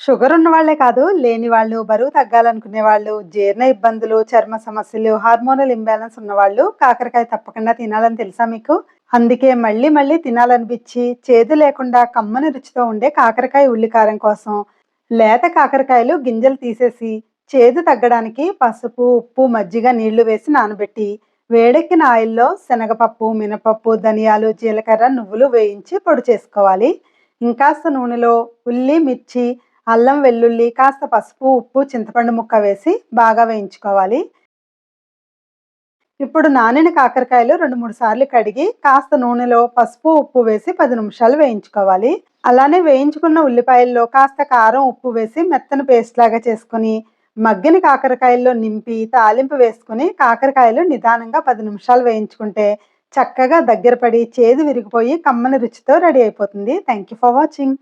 Sugar ఉన్న వాళ్ళే కాదు, లేని వాళ్ళు, బరువు తగ్గాలనుకునే వాళ్ళు, జీర్ణ ఇబ్బందులు, చర్మ సమస్యలు, హార్మోనల్ ఇంబాలెన్స్ ఉన్నవాళ్ళు కాకరకాయ తప్పకుండా తినాలని తెలుసా మీకు? అందుకే మళ్ళీ మళ్ళీ తినాలనిపించి, చేదు లేకుండా కమ్మని రుచితో ఉండే కాకరకాయ ఉల్లికారం కోసం లేత కాకరకాయలు గింజలు తీసేసి, చేదు తగ్గడానికి పసుపు, ఉప్పు, మజ్జిగ, నీళ్లు వేసి నానబెట్టి, వేడెక్కిన ఆయిల్లో శనగపప్పు, మినపప్పు, ధనియాలు, జీలకర్ర, నువ్వులు వేయించి పొడి చేసుకోవాలి. ఇంకాస్త నూనెలో ఉల్లి, మిర్చి, అల్లం, వెల్లుల్లి, కాస్త పసుపు, ఉప్పు, చింతపండు ముక్క వేసి బాగా వేయించుకోవాలి. ఇప్పుడు నానిన కాకరకాయలు 2, 3 సార్లు కడిగి కాస్త నూనెలో పసుపు, ఉప్పు వేసి 10 నిమిషాలు వేయించుకోవాలి. అలానే వేయించుకున్న ఉల్లిపాయల్లో కాస్త కారం, ఉప్పు వేసి మెత్తని పేస్ట్ లాగా చేసుకొని మగ్గిన కాకరకాయల్లో నింపి తాలింపు వేసుకొని కాకరకాయలు నిదానంగా 10 నిమిషాలు వేయించుకుంటే చక్కగా దగ్గర పడి చేదు విరిగిపోయి కమ్మని రుచితో రెడీ అయిపోతుంది. Thank you for watching.